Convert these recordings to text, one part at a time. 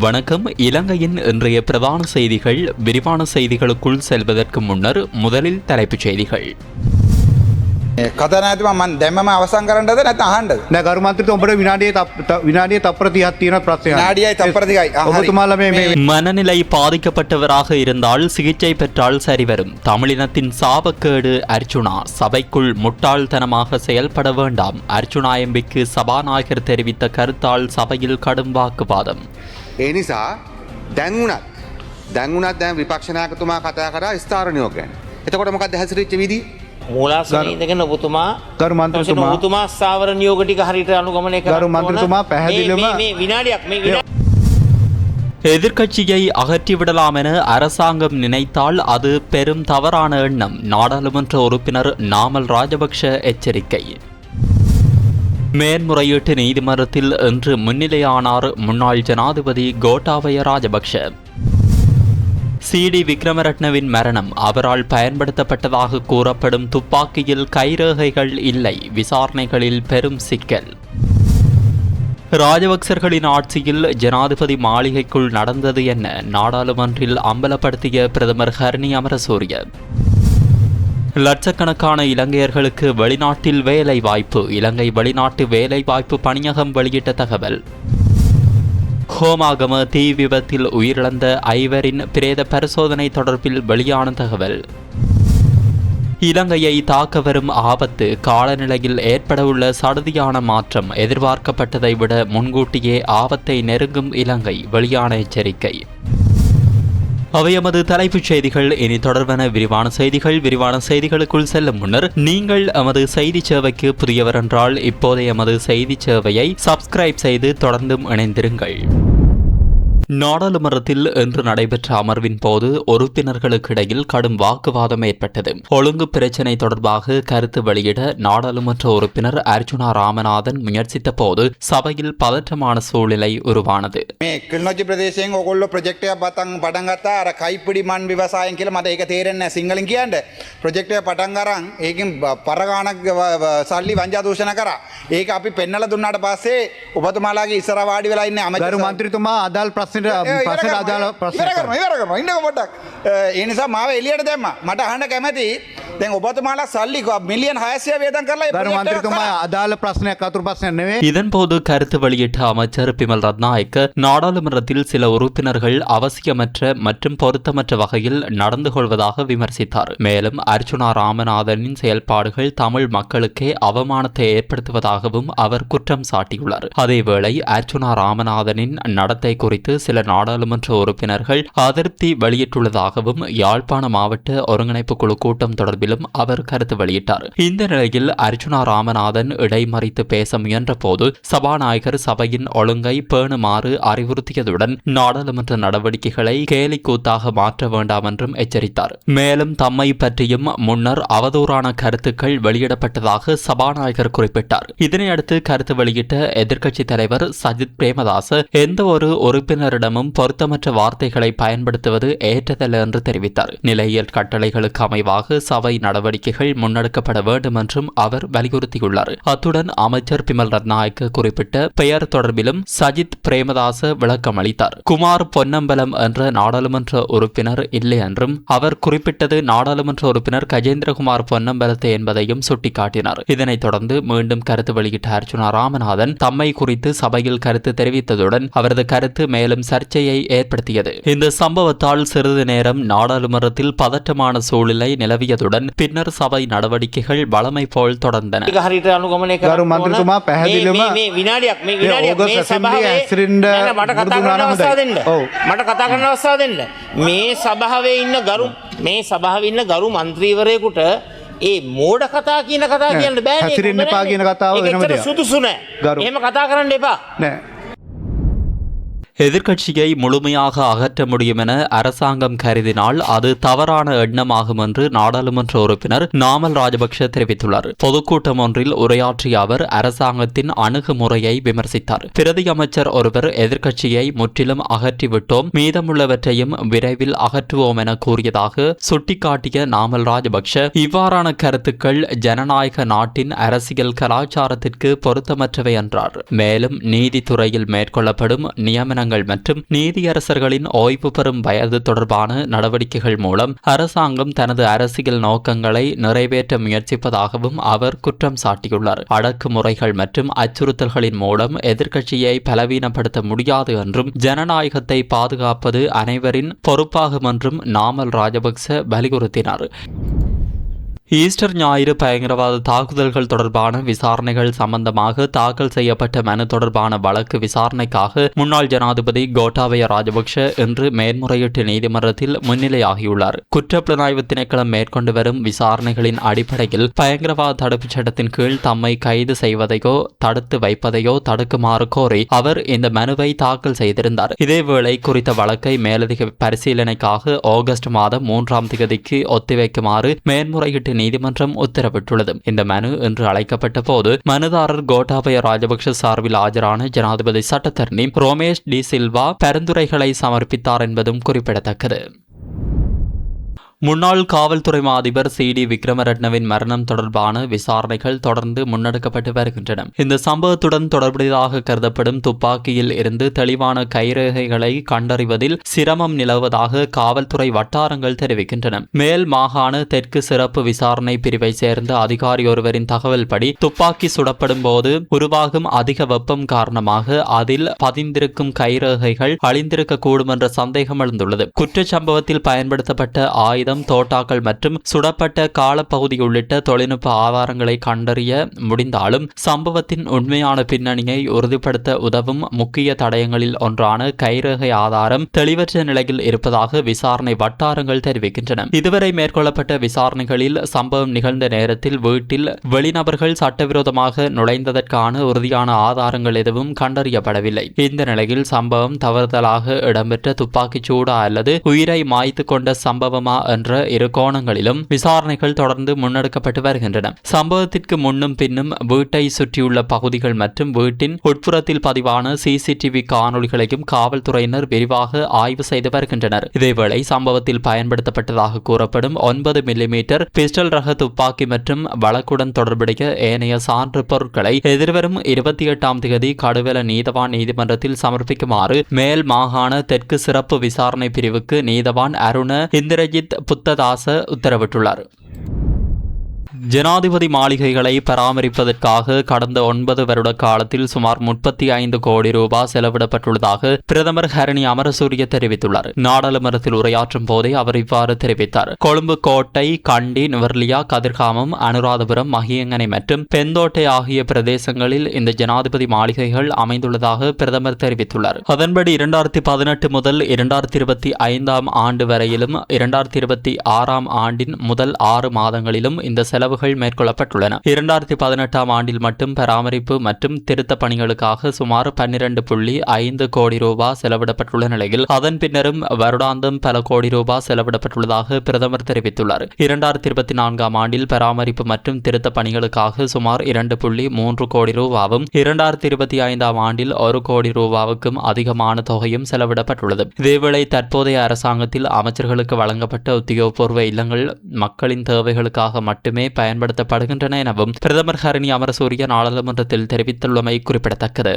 வணக்கம். இலங்கையின் இன்றைய பிரதான செய்திகள். விரிவான செய்திகளுக்குள் செல்வதற்கு முன்னர் முதலில் தலைப்புச் செய்திகள். කතනඇතිම මන් දැමම අවසන් කරන්නද නැත්නම් අහන්නද? නෑ ගරු මන්ත්‍රීතුමා ඔබට විනාඩියේ තප්පර 30ක් තියෙන ප්‍රශ්නයක්. විනාඩියයි තප්පර 30යි. ඔබතුමාලා මේ மனநிலை பாதிக்கப்பட்டவராக இருந்தால் சிகிச்சை பெற்றால் சரிவரும். தமிழினத்தின் சாபக்கேடு அர்ச்சுனா. சபைக்குள் முட்டாள்தனமாக செயல்பட வேண்டாம். அர்ச்சுனா எம்பிக்கு சபாநாயகர் தெரிவித்த கருத்தால் சபையில் கடும் வாக்குவாதம். ඒ නිසා දැන්වුණත් දැන් විපක්ෂ නායකතුමා කතා කරා ස්ථාර නියෝග ගැන. එතකොට මොකක්ද හැසිරිච්ච විදිහ? මූලාසනයේ ඉඳගෙන ඔබතුමා ගරු මන්ත්‍රීතුමා ඔබතුමා ස්ථාවර නියෝග ටික හරියට අනුගමනය කරන්න ගරු මන්ත්‍රීතුමා පැහැදිලිවම මේ විනාඩියක් எதிர்க்கட்சியை அகற்றிவிடலாம் என அரசாங்கம் நினைத்தால் அது பெரும் தவறான எண்ணம். நாடாளுமன்ற உறுப்பினர் நாமல் ராஜபக்ஷ எச்சரிக்கை. மேன்முறையீட்டு நீதிமன்றத்தில் இன்று முன்னிலையானார் முன்னாள் ஜனாதிபதி கோட்டாபய ராஜபக்ஷ. சிடி விக்ரமரட்னவின் மரணம். அவரால் பயன்படுத்தப்பட்டதாக கூறப்படும் துப்பாக்கியில் கைரேகைகள் இல்லை. விசாரணைகளில் பெரும் சிக்கல். ராஜபக்சர்களின் ஆட்சியில் ஜனாதிபதி மாளிகைக்குள் நடந்தது என்ன? நாடாளுமன்றில் அம்பலப்படுத்திய பிரதமர் ஹரணி அமரசூரிய. லட்சக்கணக்கான இலங்கையர்களுக்கு வெளிநாட்டில் வேலை வாய்ப்பு. இலங்கை வெளிநாட்டு வேலை வாய்ப்பு பணியகம் வெளியிட்ட தகவல். ஹோமாகம தீ விபத்தில் உயிரிழந்த ஐவரின் பிரேத பரிசோதனை தொடர்பில் வெளியான தகவல். இலங்கையை தாக்க வரும் ஆபத்து. காலநிலையில் ஏற்படவுள்ள சடுதியான மாற்றம். எதிர்பார்க்கப்பட்டதை விட முன்கூட்டியே ஆபத்தை நெருங்கும் இலங்கை. வெளியான எச்சரிக்கை. அவை எமது தலைப்புச் செய்திகள். இனி தொடர்பான விரிவான செய்திகளுக்குள் செல்லும் முன்னர் நீங்கள் எமது செய்தி சேவைக்கு புதியவர் என்றால் இப்போதைய எமது செய்தி சேவையை சப்ஸ்கிரைப் செய்து தொடர்ந்தும் இணைந்திருங்கள். நாடாளுமன்றத்தில் இன்று நடைபெற்ற அமர்வின் போது உறுப்பினர்களுக்கிடையில் கடும் வாக்குவாதம் ஏற்பட்டது. ஒழுங்கு பிரச்சினை தொடர்பாக கருத்து வெளியிட நாடாளுமன்ற உறுப்பினர் அர்ச்சுனா ராமநாதன் முயற்சித்த போது சபையில் பதற்றமான சூழ்நிலை உருவானது. මේ කිල්නොච්චි ප්‍රදේශයෙන් ඔයගොල්ලෝ ප්‍රොජෙක්ට් එකක් පටන් ගත්තා. අර කයිපිඩි මන් ව්‍යවසායන් කියලා මට ඒක තේරෙන්නේ නැහැ සිංහලෙන් කියන්න. ප්‍රොජෙක්ට් එක පටන් අරන් ඒකෙන් පරගානක් සල්ලි වංජා දූෂණ කරා. ඒක අපි පෙන්නලා දුන්නාට පස්සේ ඔබතුමාලාගේ ඉස්සර වාඩි වෙලා ඉන්නේ අමතක. ගරු මන්ත්‍රීතුමා අදාළ ප්‍රශ්න අදාළ ප්‍රශ්න ඉවර කරනවා ඉන්නකො පොඩ්ඩක්. ඒ නිසා මාව එළියට දැම්මා. මට අහන්න කැමති දැන් ඔබතුමාලා සල්ලි මිලියන් 600 වේදම් කරලා ගරු මන්ත්‍රීතුමා අදාළ ප්‍රශ්නයක් අතුරු ප්‍රශ්නයක් නෙවෙයි. இதன்போது கருத்து வெளியிட்ட அமைச்சர் பிமல் ரத்நாயக்க நாடாளுமன்றத்தில் சில உறுப்பினர்கள் அவசியமற்ற மற்றும் பொருத்தமற்ற வகையில் நடந்து கொள்வதாக விமர்சித்தார். மேலும் அர்ச்சுனா ராமநாதனின் செயல்பாடுகள் தமிழ் மக்களுக்கே அவமானத்தை ஏற்படுத்துவதாகவும் அவர் குற்றம் சாட்டியுள்ளார். அதேவேளை அர்ச்சுனா ராமநாதனின் நடத்தை குறித்து சில நாடாளுமன்ற உறுப்பினர்கள் அதிருப்தி வெளியிட்டுள்ளதாகவும் யாழ்ப்பாண மாவட்ட ஒருங்கிணைப்பு குழு கூட்டம் தொடர்பிலும் அவர் கருத்து வெளியிட்டார். இந்த நிலையில் அர்ச்சுனா ராமநாதன் இடைமறித்து பேச முயன்ற போது சபாநாயகர் சபையின் ஒழுங்கை பேணுமாறு அறிவுறுத்தியதுடன் நாடாளுமன்ற நடவடிக்கைகளை கேலிக்கூத்தாக மாற்ற வேண்டாம் என்றும் எச்சரித்தார். மேலும் தம்மை பற்றியும் முன்னர் அவதூறான கருத்துக்கள் வெளியிடப்பட்டதாக சபாநாயகர் குறிப்பிட்டார். இதனையடுத்து கருத்து வெளியிட்ட எதிர்க்கட்சித் தலைவர் சஜித் பிரேமதாச எந்த ஒரு உறுப்பினரிடமும் பொருத்தமற்ற வார்த்தைகளை பயன்படுத்துவது ஏற்றதல்ல என்று தெரிவித்தார். நிலையியல் கட்டளைகளுக்கு அமைவாக சபை நடவடிக்கைகள் முன்னெடுக்கப்பட வேண்டும் என்றும் அவர் வலியுறுத்தியுள்ளார். அத்துடன் அமைச்சர் பிமல் ரத்நாயக்க குறிப்பிட்ட பெயர் தொடர்பிலும் சஜித் பிரேமதாச விளக்கம் அளித்தார். குமார் பொன்னம்பலம் என்ற நாடாளுமன்ற உறுப்பினர் இல்லை என்றும் அவர் குறிப்பிட்டது நாடாளுமன்ற உறுப்பினர் கஜேந்திரகுமார் பொன்னம்பலத்தை என்பதையும் சுட்டிக்காட்டினார். இதனைத் தொடர்ந்து மீண்டும் கருத்து வெளியிட்ட அர்ச்சுனா ராமநாதன் தம்மை குறித்து சபையில் கருத்து தெரிவித்ததுடன் அவரது கருத்து மேலும் சர்ச்சையை ஏற்படுத்தியது. இந்த சம்பவத்தால் சிறிது நேரம் நாடாளுமன்றத்தில் பதற்றமான சூழ்நிலை நிலவியதுடன் பின்னர் சபை நடவடிக்கைகள் வழமை போல் தொடர்ந்தன. හරියට අනුගමනය කරන්න ගරු මන්ත්‍රීතුමා පැහැදිලිවම මේ විනාඩියක් මේ සභාවේ ඇසිරෙන්න මට කතා කරන්න අවස්ථාව දෙන්න. මට කතා කරන්න අවස්ථාව දෙන්න. මේ සභාවේ ඉන්න ගරු මන්ත්‍රීවරයෙකුට ඒ මෝඩ කතා කියන කතා කියන්න බෑනේ. හැසිරෙන්න එපා කියන කතාව වෙනම දෙයක්. සුදුසු නෑ. එහෙම කතා කරන්න එපා. නෑ. எதிர்க்கட்சியை முழுமையாக அகற்ற முடியும் என அரசாங்கம் கருதினால் அது தவறான எண்ணமாகும் என்று நாடாளுமன்ற உறுப்பினர் நாமல் ராஜபக்ஷ தெரிவித்துள்ளார். பொதுக்கூட்டம் ஒன்றில் உரையாற்றிய அவர் அரசாங்கத்தின் அணுகுமுறையை விமர்சித்தார். பிரதி அமைச்சர் ஒருவர் எதிர்க்கட்சியை முற்றிலும் அகற்றிவிட்டோம், மீதமுள்ளவற்றையும் விரைவில் அகற்றுவோம் என கூறியதாக சுட்டிக்காட்டிய நாமல் ராஜபக்ஷ இவ்வாறான கருத்துக்கள் ஜனநாயக நாட்டின் அரசியல் கலாச்சாரத்திற்கு பொருத்தமற்றவை என்றார். மேலும் நீதித்துறையில் மேற்கொள்ளப்படும் நியமனங்கள் நீதிமன்றங்கள் மற்றும் நீதியரசர்களின் ஓய்வு பெறும் வயது தொடர்பான நடவடிக்கைகள் மூலம் அரசாங்கம் தனது அரசியல் நோக்கங்களை நிறைவேற்ற முயற்சிப்பதாகவும் அவர் குற்றம் சாட்டியுள்ளார். அடக்குமுறைகள் மற்றும் அச்சுறுத்தல்களின் மூலம் எதிர்க்கட்சியை பலவீனப்படுத்த முடியாது என்றும் ஜனநாயகத்தை பாதுகாப்பது அனைவரின் பொறுப்பாகும் என்றும் நாமல் ராஜபக்ச வலியுறுத்தினார். ஈஸ்டர் ஞாயிறு பயங்கரவாத தாக்குதல்கள் தொடர்பான விசாரணைகள் சம்பந்தமாக தாக்கல் செய்யப்பட்ட மனு தொடர்பான வழக்கு விசாரணைக்காக முன்னாள் ஜனாதிபதி கோட்டாபய ராஜபக்ஷ இன்று மேன்முறையீட்டு நீதிமன்றத்தில் முன்னிலையாகியுள்ளார். குற்றப்புலனாய்வு திணைக்களம் மேற்கொண்டு வரும் விசாரணைகளின் அடிப்படையில் பயங்கரவாத தடுப்புச் சட்டத்தின் கீழ் தம்மை கைது செய்வதையோ தடுத்து வைப்பதையோ தடுக்குமாறு கோரி அவர் இந்த மனுவை தாக்கல் செய்திருந்தார். இதேவேளை குறித்த வழக்கை மேலதிக பரிசீலனைக்காக ஆகஸ்ட் மாதம் 3ஆம் தேதிக்கு ஒத்திவைக்குமாறு மேன்முறையீட்டு நீதிமன்றம் உத்தரவிட்டுள்ளது. இந்த மனு இன்று அழைக்கப்பட்ட போது மனுதாரர் கோட்டாபய ராஜபக்ஷ சார்பில் ஆஜரான ஜனாதிபதி சட்டத்தரணி ரோமேஷ் டி சில்வா பரிந்துரைகளை சமர்ப்பித்தார் என்பதும் குறிப்பிடத்தக்கது. முன்னாள் காவல்துறை அதிபர் சி.டி. விக்ரமரட்னவின் மரணம் தொடர்பான விசாரணைகள் தொடர்ந்து முன்னெடுக்கப்பட்டு வருகின்றன. இந்த சம்பவத்துடன் தொடர்புடையதாக கருதப்படும் துப்பாக்கியில் இருந்து தெளிவான கைரேகைகளை கண்டறிவதில் சிரமம் நிலவுவதாக காவல்துறை வட்டாரங்கள் தெரிவிக்கின்றன. மேல் மாகாண தெற்கு சிறப்பு விசாரணை பிரிவை சேர்ந்த அதிகாரி ஒருவரின் தகவல்படி துப்பாக்கி சுடப்படும் போது உருவாகும் அதிக வெப்பம் காரணமாக அதில் பதிந்திருக்கும் கைரேகைகள் அழிந்திருக்கக்கூடும் என்ற சந்தேகம் எழுந்துள்ளது. குற்றச்சம்பவத்தில் பயன்படுத்தப்பட்ட ஆயுதம், தோட்டாக்கள் மற்றும் சுடப்பட்ட காலப்பகுதி உள்ளிட்ட தொழில்நுட்ப ஆதாரங்களை கண்டறிய முடிந்தாலும் சம்பவத்தின் உண்மையான பின்னணியை உறுதிப்படுத்த உதவும் முக்கிய தடயங்களில் ஒன்றான கைரேகை ஆதாரம் தெளிவற்ற நிலையில் இருப்பதாக விசாரணை வட்டாரங்கள் தெரிவிக்கின்றன. இதுவரை மேற்கொள்ளப்பட்ட விசாரணைகளில் சம்பவம் நிகழ்ந்த நேரத்தில் வீட்டில் வெளிநபர்கள் சட்டவிரோதமாக நுழைந்ததற்கான உறுதியான ஆதாரங்கள் எதுவும் கண்டறியப்படவில்லை. இந்த நிலையில் சம்பவம் தவறுதலாக இடம்பெற்ற துப்பாக்கிச் சூடா அல்லது உயிரை மாய்த்து கொண்ட சம்பவமா என்ற இரு கோணங்களிலும் விசாரணைகள் தொடர்ந்து முன்னெடுக்கப்பட்டு வருகின்றன. சம்பவத்திற்கு முன்னும் பின்னும் வீட்டை சுற்றியுள்ள பகுதிகள் மற்றும் வீட்டின் உட்புறத்தில் பதிவான சிசிடிவி காணொலிகளையும் காவல்துறையினர் விரிவாக ஆய்வு செய்து வருகின்றனர். இதேவேளை சம்பவத்தில் பயன்படுத்தப்பட்டதாக கூறப்படும் 9 மில்லிமீட்டர் பிஸ்டல் ரக துப்பாக்கி மற்றும் வழக்குடன் தொடர்புடைய ஏனைய சான்று பொருட்களை எதிர்வரும் 28ஆம் தேதி கடுவெல நீதவான் நீதிமன்றத்தில் சமர்ப்பிக்குமாறு மேல் மாகாண தெற்கு சிறப்பு விசாரணை பிரிவுக்கு நீதவான் அருண இந்திரஜித் புத்ததாச உத்தரவிட்டுள்ளார். ஜனாதிபதி மாளிகைகளை பராமரிப்பதற்காக கடந்த 9 வருட காலத்தில் சுமார் 35 கோடி ரூபாய் செலவிடப்பட்டுள்ளதாக பிரதமர் ஹரணி அமரசூரிய தெரிவித்துள்ளார். நாடாளுமன்றத்தில் உரையாற்றும் போதே அவர் இவ்வாறு தெரிவித்தார். கொழும்பு கோட்டை, கண்டி, நுவர்லியா, கதிர்காமம், அனுராதபுரம், மகியங்கனை மற்றும் பெந்தோட்டை ஆகிய பிரதேசங்களில் இந்த ஜனாதிபதி மாளிகைகள் அமைந்துள்ளதாக பிரதமர் தெரிவித்துள்ளார். அதன்படி 2018 முதல் 2025ஆம் ஆண்டு வரையிலும் 2026ஆம் ஆண்டின் முதல் 6 மாதங்களிலும் இந்த செலவுகள் மேற்கொள்ளப்பட்டுள்ளன. 2018ஆம் ஆண்டில் மட்டும் பராமரிப்பு மற்றும் திருத்த பணிகளுக்காக சுமார் 12.5 கோடி ரூபாய் செலவிடப்பட்டுள்ள நிலையில் அதன் பின்னரும் வருடாந்தம் பல கோடி ரூபாய் செலவிடப்பட்டுள்ளதாக பிரதமர் தெரிவித்துள்ளார். 2024ஆம் ஆண்டில் பராமரிப்பு மற்றும் திருத்த பணிகளுக்காக சுமார் 2.3 கோடி ரூபாவும் 2025ஆம் ஆண்டில் 1 கோடி ரூபாவுக்கும் அதிகமான தொகையும் செலவிடப்பட்டுள்ளது. இதேவேளை தற்போதைய அரசாங்கத்தில் அமைச்சர்களுக்கு வழங்கப்பட்ட உத்தியோகபூர்வ இல்லங்கள் மக்களின் தேவைகளுக்காக மட்டுமே பயன்படுத்தப்படுகின்றன எனவும் பிரதமர் ஹரணி அமரசூரிய நாடாளுமன்றத்தில் தெரிவித்துள்ளமை குறிப்பிடத்தக்கது.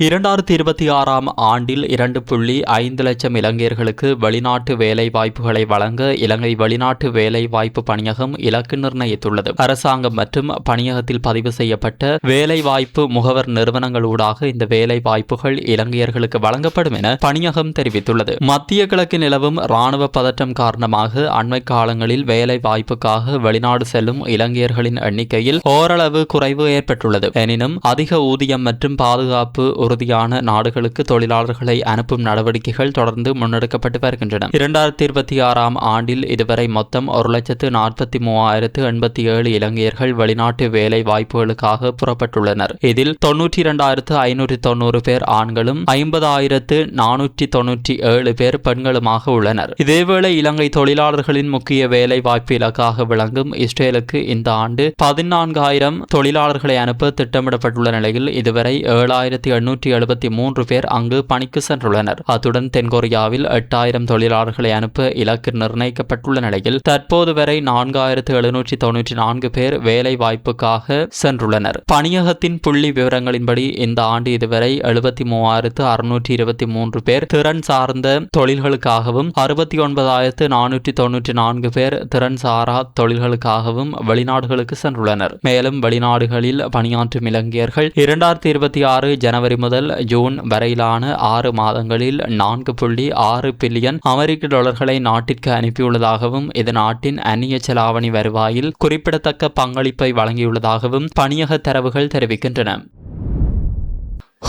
2026ஆம் ஆண்டில் 2.5 லட்சம் இலங்கையர்களுக்கு வெளிநாட்டு வேலை வாய்ப்புகளை வழங்க இலங்கை வெளிநாட்டு வேலை வாய்ப்பு பணியகம் இலக்கு நிர்ணயித்துள்ளது. அரசாங்கம் மற்றும் பணியகத்தில் பதிவு செய்யப்பட்ட வேலை வாய்ப்பு முகவர் நிறுவனங்களூடாக இந்த வேலை வாய்ப்புகள் இலங்கையர்களுக்கு வழங்கப்படும் என பணியகம் தெரிவித்துள்ளது. மத்திய கிழக்கு நிலவும் இராணுவ பதற்றம் காரணமாக அண்மை காலங்களில் வேலை வாய்ப்புக்காக வெளிநாடு செல்லும் இலங்கையர்களின் எண்ணிக்கையில் ஓரளவு குறைவு ஏற்பட்டுள்ளது. எனினும் அதிக ஊதியம் மற்றும் பாதுகாப்பு உறுதியான நாடுகளுக்கு தொழிலாளர்களை அனுப்பும் நடவடிக்கைகள் தொடர்ந்து முன்னெடுக்கப்பட்டு வருகின்றன. 2026ஆம் ஆண்டில் இதுவரை மொத்தம் 1,43,087 இலங்கையர்கள் வெளிநாட்டு வேலை வாய்ப்புகளுக்காக புறப்பட்டுள்ளனர். இதில் 92,590 பேர் ஆண்களும் 50,497 பேர் பெண்களுமாக உள்ளனர். இதேவேளை இலங்கை தொழிலாளர்களின் முக்கிய வேலை வாய்ப்பு இலக்காக விளங்கும் இஸ்ரேலுக்கு இந்த ஆண்டு 14,000 தொழிலாளர்களை அனுப்ப திட்டமிடப்பட்டுள்ள நிலையில் இதுவரை 7,800 773 பேர் அங்கு பணிக்கு சென்றுள்ளனர். அத்துடன் தென்கொரியாவில் 8000 தொழிலாளர்களை அனுப்ப இலக்கு நிர்ணயிக்கப்பட்டுள்ள நிலையில் தற்போது வரை 4794 பேர் வேலை வாய்ப்புக்காக சென்றுள்ளனர். பணியகத்தின் புள்ளி விவரங்களின்படி இந்த ஆண்டு இதுவரை 73623 பேர் திறன் சார்ந்த தொழில்களுக்காகவும் 69494 பேர் திறன் சாரா தொழில்களுக்காகவும் வெளிநாடுகளுக்கு சென்றுள்ளனர். மேலும் வெளிநாடுகளில் பணியாற்றும் இலங்கையர்கள் 2026 ஜனவரி முதல் ஜூன் வரையிலான 6 மாதங்களில் 4.6 பில்லியன் அமெரிக்க டாலர்களை நாட்டிற்கு அனுப்பியுள்ளதாகவும் இது நாட்டின் அந்நிய செலாவணி வருவாயில் குறிப்பிடத்தக்க பங்களிப்பை வழங்கியுள்ளதாகவும் பணியக தரவுகள் தெரிவிக்கின்றன.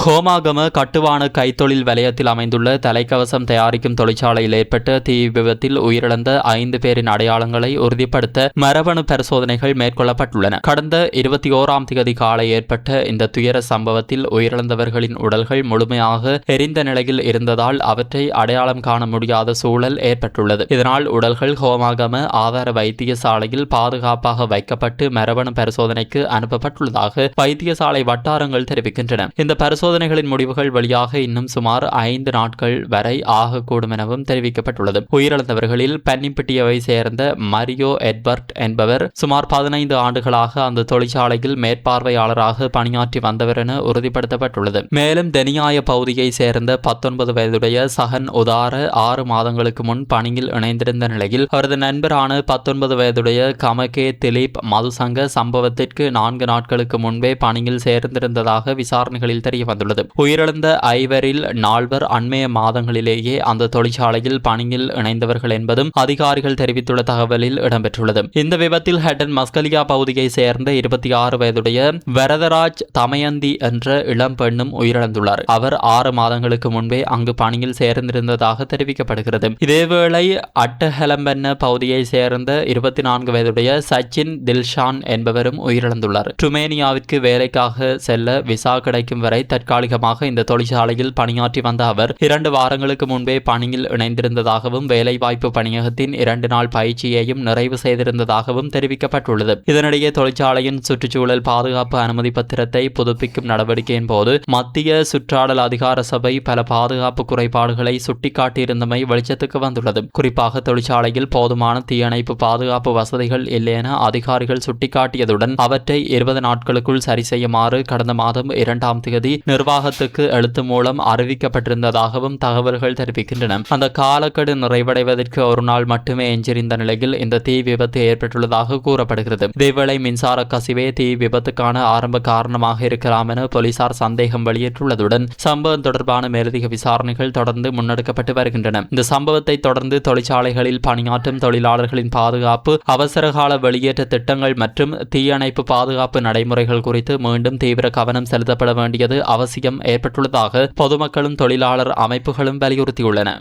ஹோமாகம கட்டுவான கைத்தொழில் வலயத்தில் அமைந்துள்ள தலைக்கவசம் தயாரிக்கும் தொழிற்சாலையில் ஏற்பட்ட தீ விபத்தில் உயிரிழந்த 5 பேரின் அடையாளங்களை உறுதிப்படுத்த மரபணு பரிசோதனைகள் மேற்கொள்ளப்பட்டுள்ளன. கடந்த 21ஆம் தேதி காலை ஏற்பட்ட இந்த துயர சம்பவத்தில் உயிரிழந்தவர்களின் உடல்கள் முழுமையாக எரிந்த நிலையில் இருந்ததால் அவற்றை அடையாளம் காண முடியாத சூழல் ஏற்பட்டுள்ளது. இதனால் உடல்கள் ஹோமாகம ஆதார வைத்தியசாலையில் பாதுகாப்பாக வைக்கப்பட்டு மரபணு பரிசோதனைக்கு அனுப்பப்பட்டுள்ளதாக வைத்தியசாலை வட்டாரங்கள் தெரிவிக்கின்றன. இந்த பரிசோதனைகளின் முடிவுகள் வழியாக இன்னும் சுமார் 5 நாட்கள் வரை ஆகக்கூடும் எனவும் தெரிவிக்கப்பட்டுள்ளது. உயிரிழந்தவர்களில் பன்னிப்பிட்டியவை சேர்ந்த மரியோ எட்வர்ட் என்பவர் சுமார் 15 ஆண்டுகளாக அந்த தொழிற்சாலையில் மேற்பார்வையாளராக பணியாற்றி வந்தவர் என உறுதிப்படுத்தப்பட்டுள்ளது. மேலும் தெனியாய பகுதியை சேர்ந்த 19 வயதுடைய சஹன் உதார 6 மாதங்களுக்கு முன் பணியில் இணைந்திருந்த நிலையில் அவரது நண்பரான 19 வயதுடைய கமகே திலீப் மதுசங்க சம்பவத்திற்கு 4 நாட்களுக்கு முன்பே பணியில் சேர்ந்திருந்ததாக விசாரணைகளில் தெரிய வந்துள்ளது. உயிரிழந்த 5 4 அண்மைய மாதங்களிலேயே அந்த தொழிற்சாலையில் பணியில் இணைந்தவர்கள் என்பதும் அதிகாரிகள் தெரிவித்துள்ள தகவலில் இடம்பெற்றுள்ளது. இந்த விபத்தில் ஹட்டன் மஸ்கலியா பகுதியை சேர்ந்த 26 வயதுடைய வரதராஜ் தமயந்தி என்ற இளம் பெண்ணும் உயிரிழந்துள்ளார். அவர் 6 மாதங்களுக்கு முன்பே அங்கு பணியில் சேர்ந்திருந்ததாக தெரிவிக்கப்படுகிறது. இதேவேளை அட்டஹெலம்பென்ன பகுதியை சேர்ந்த 24 வயதுடைய சச்சின் தில்ஷான் என்பவரும் உயிரிழந்துள்ளார். டுமேனியாவிற்கு வேலைக்காக செல்ல விசா கிடைக்கும் வரை தற்காலிகமாக இந்த தொழிற்சாலையில் பணியாற்றி வந்த அவர் 2 வாரங்களுக்கு முன்பே பணியில் இணைந்திருந்ததாகவும் வேலைவாய்ப்பு பணியகத்தின் 2 நாள் பயிற்சியையும் நிறைவு செய்திருந்ததாகவும் தெரிவிக்கப்பட்டுள்ளது. இதனிடையே தொழிற்சாலையின் சுற்றுச்சூழல் பாதுகாப்பு அனுமதி பத்திரத்தை புதுப்பிக்கும் நடவடிக்கையின் போது மத்திய சுற்றாடல் அதிகார சபை பல பாதுகாப்பு குறைபாடுகளை சுட்டிக்காட்டியிருந்தமை வெளிச்சத்துக்கு வந்துள்ளது. குறிப்பாக தொழிற்சாலையில் போதுமான தீயணைப்பு பாதுகாப்பு வசதிகள் இல்லை என அதிகாரிகள் சுட்டிக்காட்டியதுடன் அவற்றை 20 நாட்களுக்குள் சரி செய்யுமாறு கடந்த மாதம் 2ஆம் தேதி நிர்வாகத்துக்கு எழுத்து மூலம் அறிவிக்கப்பட்டிருந்ததாகவும் தகவல்கள் தெரிவிக்கின்றன. அந்த காலக்கெடு நிறைவடைவதற்கு ஒரு நாள் மட்டுமே எஞ்சியிருந்த நிலையில் இந்த தீ விபத்து ஏற்பட்டுள்ளதாக கூறப்படுகிறது. இதேவேளை மின்சார கசிவே தீ விபத்துக்கான ஆரம்ப காரணமாக இருக்கலாம் என போலீசார் சந்தேகம் வெளியிட்டுள்ளதுடன் சம்பவம் தொடர்பான மேலதிக விசாரணைகள் தொடர்ந்து முன்னெடுக்கப்பட்டு வருகின்றன. இந்த சம்பவத்தை தொடர்ந்து தொழிற்சாலைகளில் பணியாற்றும் தொழிலாளர்களின் பாதுகாப்பு, அவசரகால வெளியேற்ற திட்டங்கள் மற்றும் தீயணைப்பு பாதுகாப்பு நடைமுறைகள் குறித்து மீண்டும் தீவிர கவனம் செலுத்தப்பட வேண்டியது அவசியம் ஏற்பட்டுள்ளதாக பொதுமக்களும் தொழிலாளர் அமைப்புகளும் வலியுறுத்தியுள்ளன.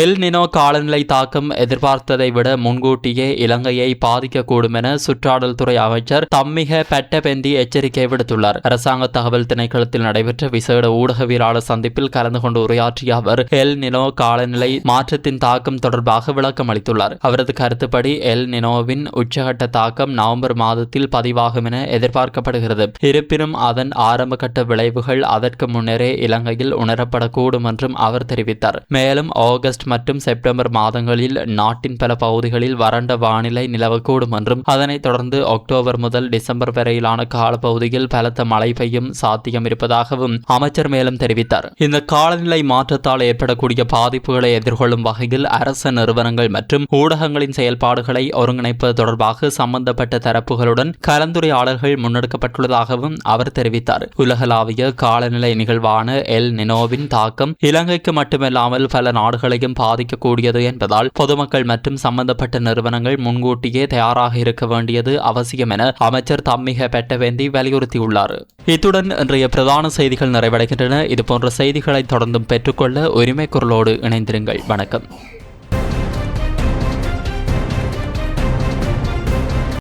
எல் நினோ காலநிலை தாக்கம் எதிர்பார்த்ததை விட முன்கூட்டியே இலங்கையை பாதிக்கக்கூடும் என சுற்றாடல் துறை அமைச்சர் தம்மிக பெட்டபெந்தி எச்சரிக்கை விடுத்துள்ளார். அரசாங்க தகவல் திணைக்களத்தில் நடைபெற்ற விசேட ஊடகவியலாளர் சந்திப்பில் கலந்து கொண்டு உரையாற்றிய அவர் எல் நினோ காலநிலை மாற்றத்தின் தாக்கம் தொடர்பாக விளக்கம் அளித்துள்ளார். அவரது கருத்துப்படி எல் நினோவின் உச்சகட்ட தாக்கம் நவம்பர் மாதத்தில் பதிவாகும் என எதிர்பார்க்கப்படுகிறது. இருப்பினும் அதன் ஆரம்பகட்ட விளைவுகள் அதற்கு முன்னரே இலங்கையில் உணரப்படக்கூடும் என்றும் அவர் தெரிவித்தார். மேலும் ஆகஸ்ட் மற்றும் செப்டம்பர் மாதங்களில் நாட்டின் பல பகுதிகளில் வறண்ட வானிலை நிலவக்கூடும் என்றும் அதனைத் தொடர்ந்து அக்டோபர் முதல் டிசம்பர் வரையிலான காலப்பகுதியில் பலத்த மழை பெய்யும் சாத்தியம் இருப்பதாகவும் அமைச்சர் மேலும் தெரிவித்தார். இந்த காலநிலை மாற்றத்தால் ஏற்படக்கூடிய பாதிப்புகளை எதிர்கொள்ளும் வகையில் அரச நிறுவனங்கள் மற்றும் ஊடகங்களின் செயல்பாடுகளை ஒருங்கிணைப்பது தொடர்பாக சம்பந்தப்பட்ட தரப்புகளுடன் கலந்துரையாடல்கள் முன்னெடுக்கப்பட்டுள்ளதாகவும் அவர் தெரிவித்தார். உலகளாவிய காலநிலை நிகழ்வான எல் நினோவின் தாக்கம் இலங்கைக்கு மட்டுமல்லாமல் பல நாடுகளையும் பாதிக்கக்கூடியது என்பதால் பொதுமக்கள் மற்றும் சம்பந்தப்பட்ட நிறுவனங்கள் முன்கூட்டியே தயாராக இருக்க வேண்டியது அவசியம் என அமைச்சர் தம்மிக பெட்டவேந்தி வலியுறுத்தியுள்ளார். இத்துடன் இன்றைய பிரதான செய்திகள் நிறைவடைகின்றன. இதுபோன்ற செய்திகளை தொடர்ந்தும் பெற்றுக்கொள்ள உரிமை குரலோடு இணைந்திருங்கள். வணக்கம்.